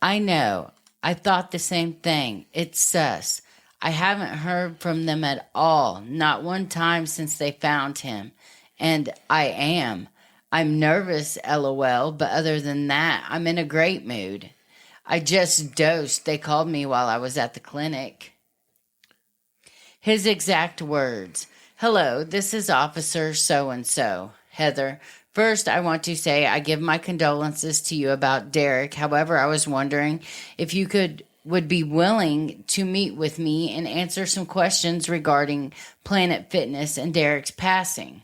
I know. I thought the same thing. It's sus. I haven't heard from them at all. Not one time since they found him. And I'm nervous, LOL, but other than that, I'm in a great mood. I just dosed. They called me while I was at the clinic. His exact words. Hello, this is Officer so-and-so. Heather, first I want to say I give my condolences to you about Derek. However, I was wondering if you would be willing to meet with me and answer some questions regarding Planet Fitness and Derek's passing.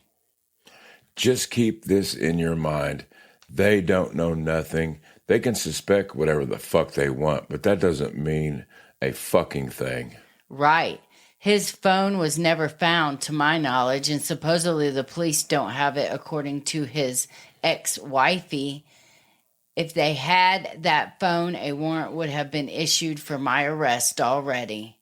Just keep this in your mind. They don't know nothing. They can suspect whatever the fuck they want, but that doesn't mean a fucking thing. Right. His phone was never found, to my knowledge, and supposedly the police don't have it, according to his ex-wifey. If they had that phone, a warrant would have been issued for my arrest already.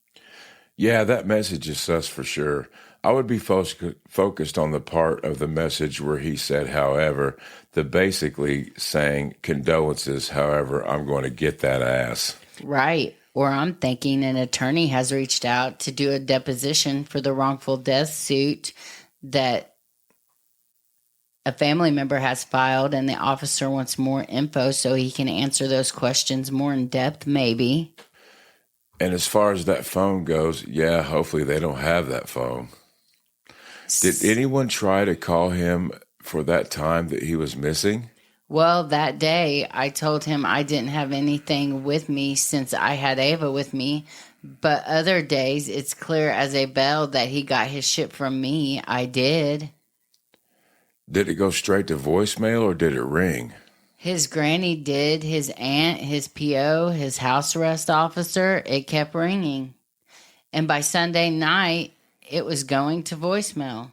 Yeah, that message is sus for sure. I would be focused on the part of the message where he said, however, the basically saying condolences, however, I'm going to get that ass. Right. Or I'm thinking an attorney has reached out to do a deposition for the wrongful death suit that a family member has filed, and the officer wants more info so he can answer those questions more in depth, maybe. And as far as that phone goes, yeah, hopefully they don't have that phone. Did anyone try to call him for that time that he was missing? Well, that day, I told him I didn't have anything with me since I had Ava with me. But other days, it's clear as a bell that he got his shit from me. I did. Did it go straight to voicemail or did it ring? His granny did, his aunt, his PO, his house arrest officer. It kept ringing. And by Sunday night, it was going to voicemail.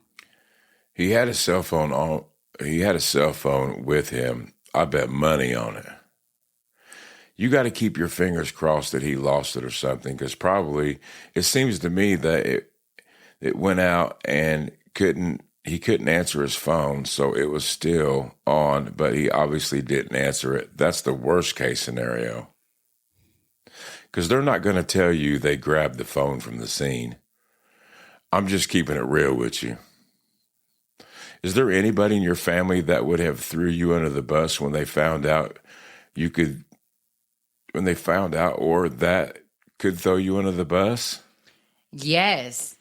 He had a cell phone on. He had a cell phone with him. I bet money on it. You got to keep your fingers crossed that he lost it or something, because probably it seems to me that it went out and he couldn't answer his phone, so it was still on, but he obviously didn't answer it. That's the worst case scenario, because they're not going to tell you they grabbed the phone from the scene. I'm just keeping it real with you. Is there anybody in your family that would have threw you under the bus when they found out or that could throw you under the bus? Yes.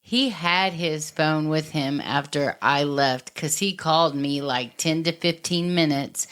He had his phone with him after I left, because he called me like 10 to 15 minutes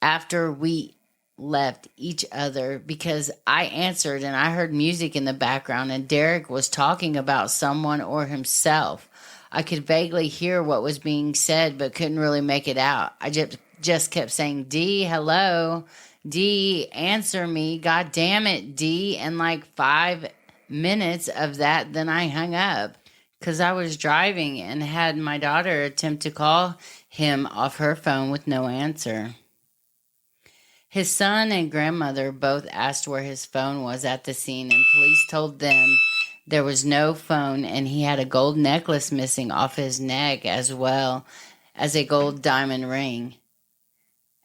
after we left each other, because I answered and I heard music in the background and Derek was talking about someone or himself. I could vaguely hear what was being said, but couldn't really make it out. I just kept saying, D, hello, D, answer me. God damn it, D. And like 5 minutes of that, then I hung up because I was driving and had my daughter attempt to call him off her phone with no answer. His son and grandmother both asked where his phone was at the scene, and police told them there was no phone, and he had a gold necklace missing off his neck as well as a gold diamond ring.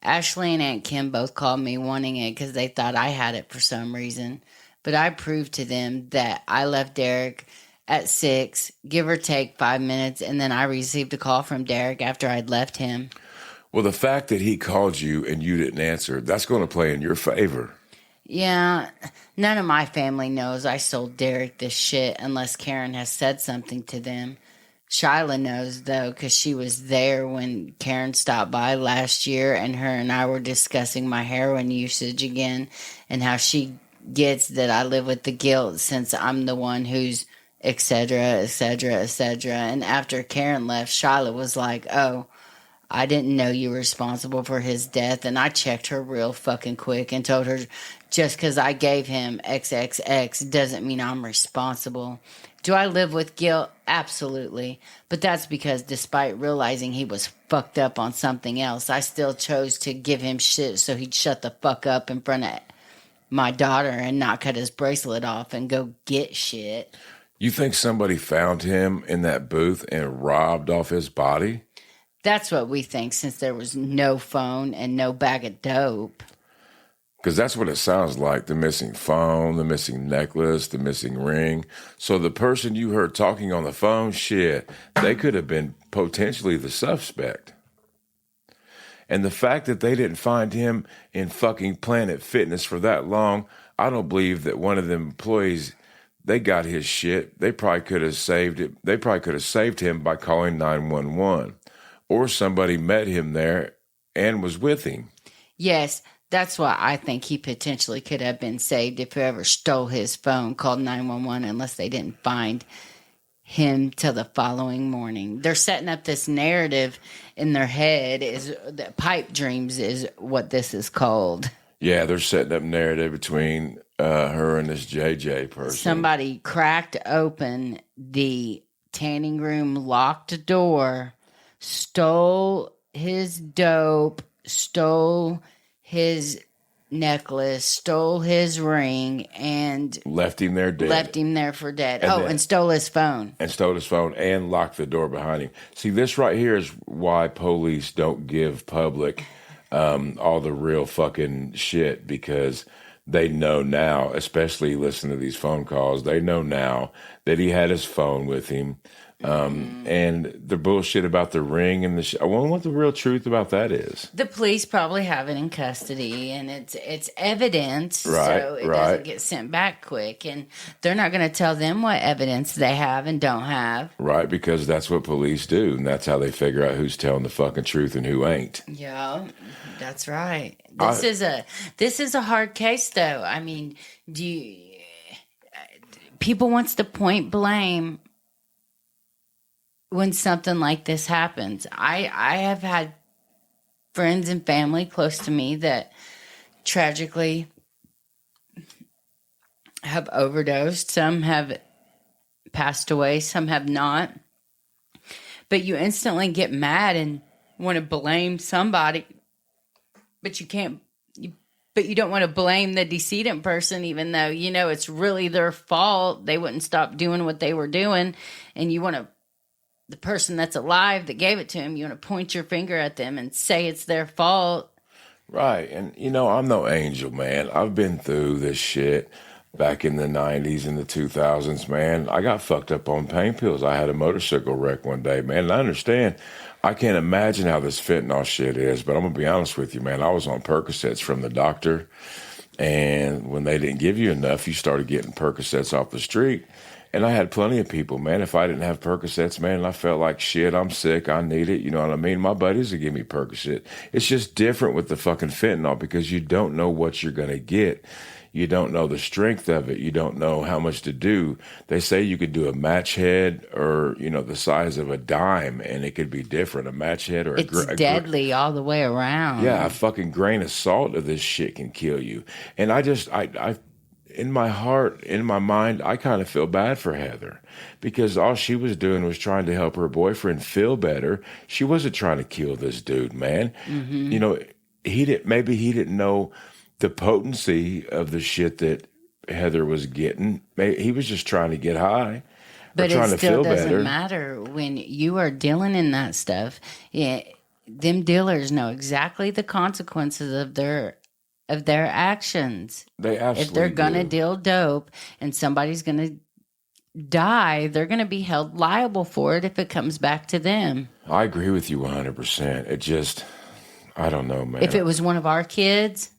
Ashley and Aunt Kim both called me wanting it because they thought I had it for some reason. But I proved to them that I left Derek at 6, give or take 5 minutes, and then I received a call from Derek after I'd left him. Well, the fact that he called you and you didn't answer, that's going to play in your favor. Yeah, none of my family knows I sold Derek this shit unless Karen has said something to them. Shyla knows, though, because she was there when Karen stopped by last year, and her and I were discussing my heroin usage again and how she gets that I live with the guilt since I'm the one who's et cetera, et cetera, et cetera. And after Karen left, Shyla was like, oh, I didn't know you were responsible for his death. And I checked her real fucking quick and told her, just because I gave him XXX doesn't mean I'm responsible. Do I live with guilt? Absolutely. But that's because despite realizing he was fucked up on something else, I still chose to give him shit so he'd shut the fuck up in front of my daughter and not cut his bracelet off and go get shit. You think somebody found him in that booth and robbed off his body? That's what we think, since there was no phone and no bag of dope. Because that's what it sounds like, the missing phone, the missing necklace, the missing ring. So the person you heard talking on the phone, shit, they could have been potentially the suspect. And the fact that they didn't find him in fucking Planet Fitness for that long, I don't believe that one of the employees, they got his shit. They probably could have saved it. They probably could have saved him by calling 911. Or somebody met him there and was with him. Yes, that's why I think he potentially could have been saved if whoever stole his phone called 911, unless they didn't find him till the following morning. They're setting up this narrative in their head, is that pipe dreams is what this is called. Yeah, they're setting up narrative between her and this JJ person. Somebody cracked open the tanning room locked door, stole his dope, stole his necklace, stole his ring, and left him there dead. Left him there for dead. And and stole his phone. And stole his phone and locked the door behind him. See, this right here is why police don't give public all the real fucking shit, because they know now, especially listening to these phone calls, they know now that he had his phone with him. And the bullshit about the ring and I wonder what the real truth about that is. The police probably have it in custody, and it's evidence, right, so it doesn't get sent back quick. And they're not going to tell them what evidence they have and don't have. Right, because that's what police do, and that's how they figure out who's telling the fucking truth and who ain't. Yeah, that's right. This is a hard case, though. I mean, people wants to point blame when something like this happens. I have had friends and family close to me that tragically have overdosed. Some have passed away, some have not. But you instantly get mad and want to blame somebody, but you can't. But you don't want to blame the decedent person, even though you know it's really their fault. They wouldn't stop doing what they were doing, and you want to. The person that's alive that gave it to him, you want to point your finger at them and say it's their fault. Right. And, you know, I'm no angel, man. I've been through this shit back in the 90s and the 2000s, man. I got fucked up on pain pills. I had a motorcycle wreck one day, man. And I understand. I can't imagine how this fentanyl shit is, but I'm going to be honest with you, man. I was on Percocets from the doctor. And when they didn't give you enough, you started getting Percocets off the street. And I had plenty of people, man. If I didn't have Percocets, man, I felt like shit. I'm sick. I need it. You know what I mean? My buddies would give me Percocet. It's just different with the fucking fentanyl because you don't know what you're going to get. You don't know the strength of it. You don't know how much to do. They say you could do a match head or, you know, the size of a dime, and it could be different. A match head or it's deadly all the way around. Yeah, a fucking grain of salt of this shit can kill you. And I in my heart, in my mind, I kind of feel bad for Heather because all she was doing was trying to help her boyfriend feel better. She wasn't trying to kill this dude, man. Mm-hmm. You know, maybe he didn't know the potency of the shit that Heather was getting. Maybe he was just trying to get high. But it still doesn't matter when you are dealing in that stuff. Yeah, them dealers know exactly the consequences of their actions. They absolutely if they're gonna deal dope and somebody's gonna die, they're gonna be held liable for it if it comes back to them. I agree with you 100%. It just, I don't know, man. If it was one of our kids,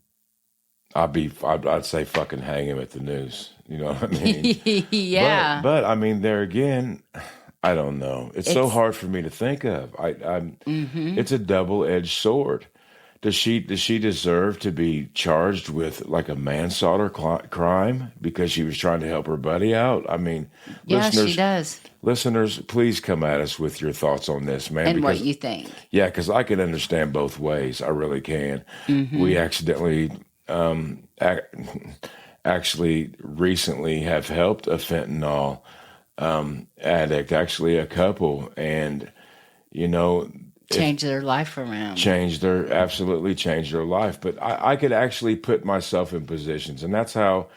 I'd say fucking hang him at the noose. You know what I mean? Yeah. But I mean, there again, I don't know. It's so hard for me to think of. It's a double-edged sword. Does she deserve to be charged with like a manslaughter crime because she was trying to help her buddy out? I mean, yeah, she does. Listeners, please come at us with your thoughts on this, man. And what you think. Yeah, because I can understand both ways. I really can. Mm-hmm. We accidentally, actually recently have helped a fentanyl addict, actually a couple, and, you know, Change their life around. Absolutely change their life. But I could actually put myself in positions, and that's how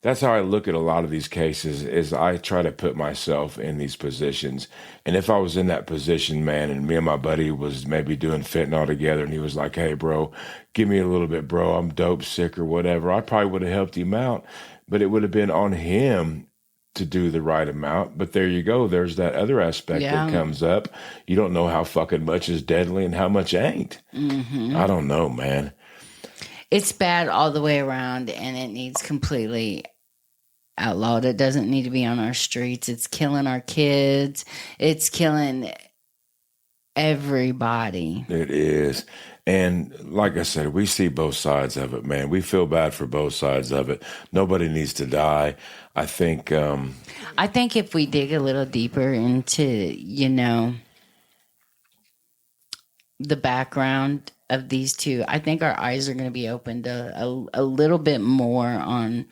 I look at a lot of these cases. Is I try to put myself in these positions, and if I was in that position, man, and me and my buddy was maybe doing fentanyl together, and he was like, "Hey, bro, give me a little bit, bro. I'm dope sick or whatever." I probably would have helped him out, but it would have been on him to do the right amount. But there you go. There's that other aspect that comes up. You don't know how fucking much is deadly and how much ain't. Mm-hmm. I don't know, man. It's bad all the way around, and it needs completely outlawed. It doesn't need to be on our streets. It's killing our kids. It's killing everybody. It is. And like I said, we see both sides of it, man. We feel bad for both sides of it. Nobody needs to die. I think if we dig a little deeper into, you know, the background of these two, I think our eyes are going to be opened a little bit more on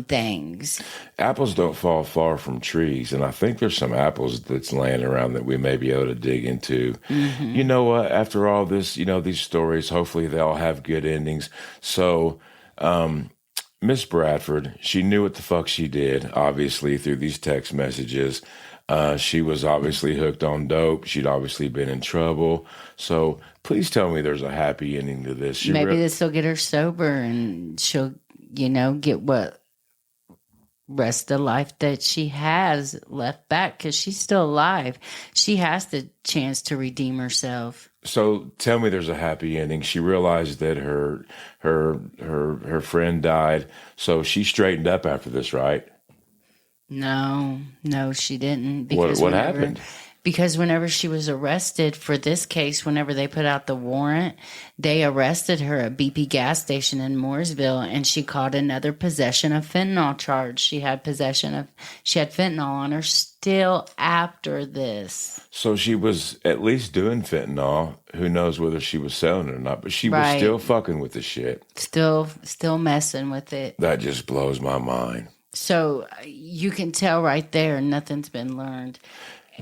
things. Apples don't fall far from trees, and I think there's some apples that's laying around that we may be able to dig into. Mm-hmm. You know what? After all this, you know, these stories, hopefully they all have good endings. So, Miss Bradford, she knew what the fuck she did, obviously, through these text messages. She was obviously hooked on dope. She'd obviously been in trouble. So please tell me there's a happy ending to this. Maybe this will get her sober and she'll, you know, get what rest of life that she has left back because she's still alive. She has the chance to redeem herself. So tell me there's a happy ending. She realized that her friend died, so she straightened up after this, right? No, she didn't. Because what happened? Because whenever she was arrested for this case, whenever they put out the warrant, they arrested her at BP gas station in Mooresville, and she caught another possession of fentanyl charge. She had fentanyl on her still after this. So she was at least doing fentanyl. Who knows whether she was selling it or not, but she was still fucking with the shit. Still messing with it. That just blows my mind. So you can tell right there, nothing's been learned.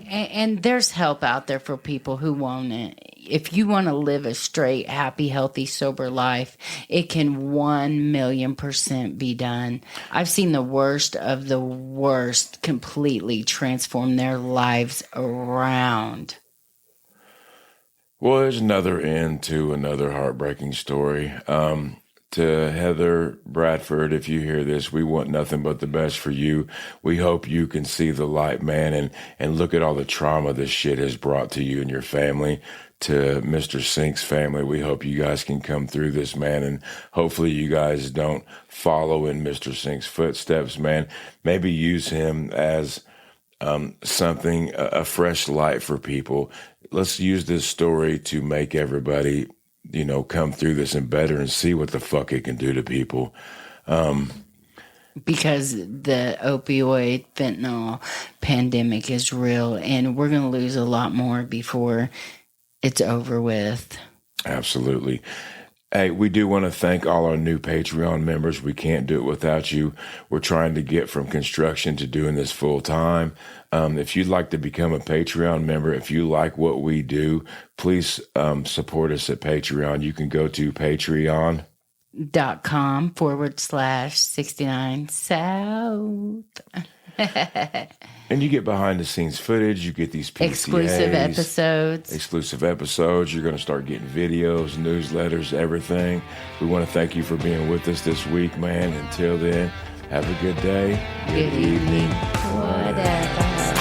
And there's help out there for people who want it. If you want to live a straight, happy, healthy, sober life, it can 1,000,000% be done. I've seen the worst of the worst completely transform their lives around. Well, there's another end to another heartbreaking story. To Heather Bradford, if you hear this, we want nothing but the best for you. We hope you can see the light, man, and look at all the trauma this shit has brought to you and your family. To Mr. Sink's family, we hope you guys can come through this, man, and hopefully you guys don't follow in Mr. Sink's footsteps, man. Maybe use him as something, a fresh light for people. Let's use this story to make everybody, come through this and better and see what the fuck it can do to people. Because the opioid fentanyl pandemic is real, and we're going to lose a lot more before it's over with. Absolutely. Hey, we do want to thank all our new Patreon members. We can't do it without you. We're trying to get from construction to doing this full time. If you'd like to become a Patreon member, if you like what we do, please support us at Patreon. You can go to patreon.com/69 South. And you get behind the scenes footage. You get these PCAs, exclusive episodes. You're going to start getting videos, newsletters, everything. We want to thank you for being with us this week, man. Until then, have a good day. Good evening. Whatever.